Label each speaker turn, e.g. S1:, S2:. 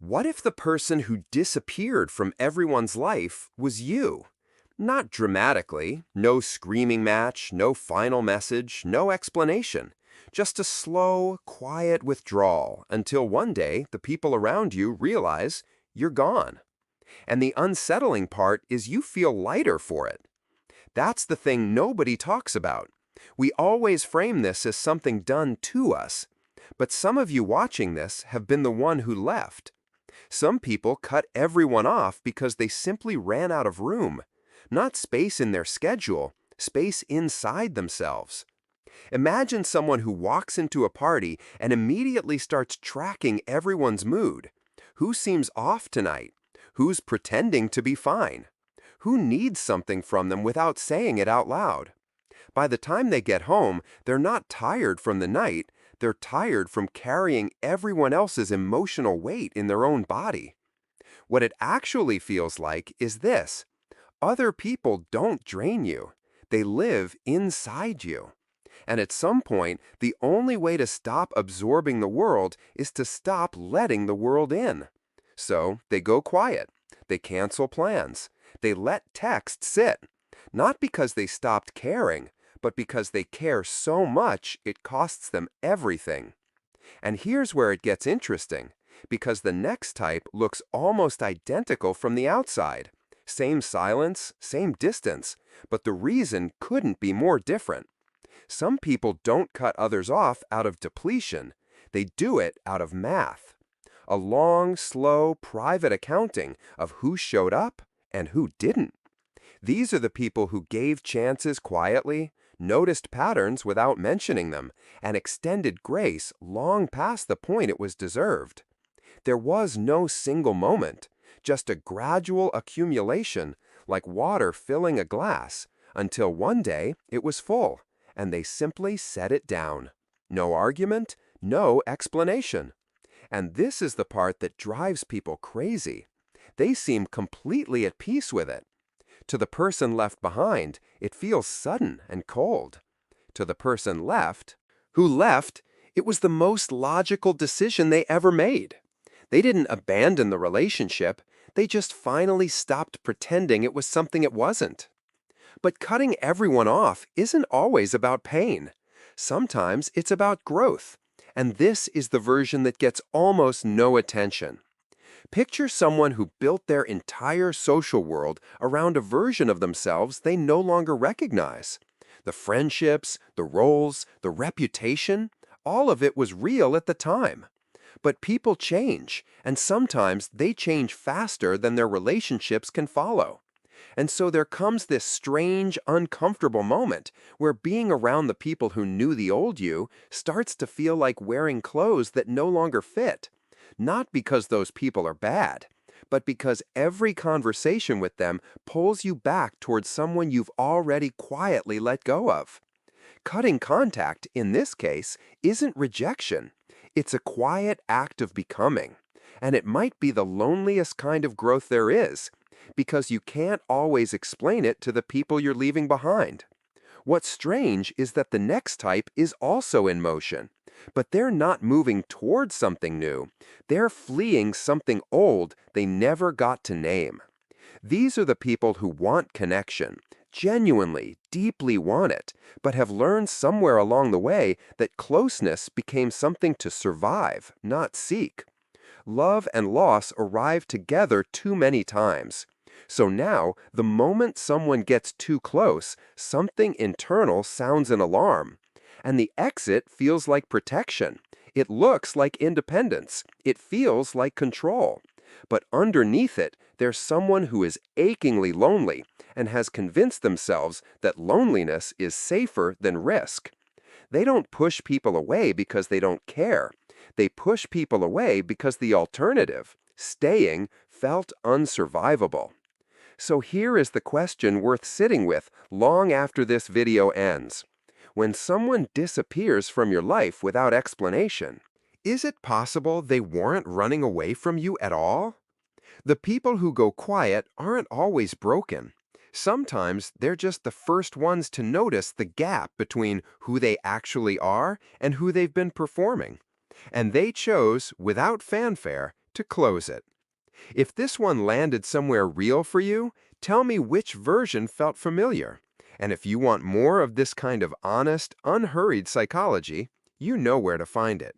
S1: What if the person who disappeared from everyone's life was you? Not dramatically, no screaming match, no final message, no explanation. Just a slow, quiet withdrawal until one day the people around you realize you're gone. And the unsettling part is you feel lighter for it. That's the thing nobody talks about. We always frame this as something done to us. But some of you watching this have been the one who left. Some people cut everyone off because they simply ran out of room. Not space in their schedule, space inside themselves. Imagine someone who walks into a party and immediately starts tracking everyone's mood. Who seems off tonight? Who's pretending to be fine? Who needs something from them without saying it out loud? By the time they get home, they're not tired from the night, they're tired from carrying everyone else's emotional weight in their own body. What it actually feels like is this: other people don't drain you, they live inside you. And at some point, the only way to stop absorbing the world is to stop letting the world in. So they go quiet, they cancel plans, they let text sit, not because they stopped caring, but because they care so much it costs them everything. And here's where it gets interesting, because the next type looks almost identical from the outside. Same silence, same distance, but the reason couldn't be more different. Some people don't cut others off out of depletion, they do it out of math. A long, slow, private accounting of who showed up and who didn't. These are the people who gave chances quietly, noticed patterns without mentioning them, and extended grace long past the point it was deserved. There was no single moment, just a gradual accumulation, like water filling a glass, until one day it was full, and they simply set it down. No argument, no explanation. And this is the part that drives people crazy. They seem completely at peace with it. To the person left behind, it feels sudden and cold. To the person who left, it was the most logical decision they ever made. They didn't abandon the relationship, they just finally stopped pretending it was something it wasn't. But cutting everyone off isn't always about pain. Sometimes it's about growth. And this is the version that gets almost no attention. Picture someone who built their entire social world around a version of themselves they no longer recognize. The friendships, the roles, the reputation, all of it was real at the time. But people change, and sometimes they change faster than their relationships can follow. And so there comes this strange, uncomfortable moment where being around the people who knew the old you starts to feel like wearing clothes that no longer fit. Not because those people are bad, but because every conversation with them pulls you back towards someone you've already quietly let go of. Cutting contact, in this case, isn't rejection. It's a quiet act of becoming. And it might be the loneliest kind of growth there is, because you can't always explain it to the people you're leaving behind. What's strange is that the next type is also in motion, but they're not moving towards something new. They're fleeing something old they never got to name. These are the people who want connection, genuinely, deeply want it, but have learned somewhere along the way that closeness became something to survive, not seek. Love and loss arrive together too many times. So now, the moment someone gets too close, something internal sounds an alarm. And the exit feels like protection. It looks like independence. It feels like control. But underneath it, there's someone who is achingly lonely and has convinced themselves that loneliness is safer than risk. They don't push people away because they don't care. They push people away because the alternative, staying, felt unsurvivable. So here is the question worth sitting with long after this video ends. When someone disappears from your life without explanation, is it possible they weren't running away from you at all? The people who go quiet aren't always broken. Sometimes they're just the first ones to notice the gap between who they actually are and who they've been performing. And they chose, without fanfare, to close it. If this one landed somewhere real for you, tell me which version felt familiar. And if you want more of this kind of honest, unhurried psychology, you know where to find it.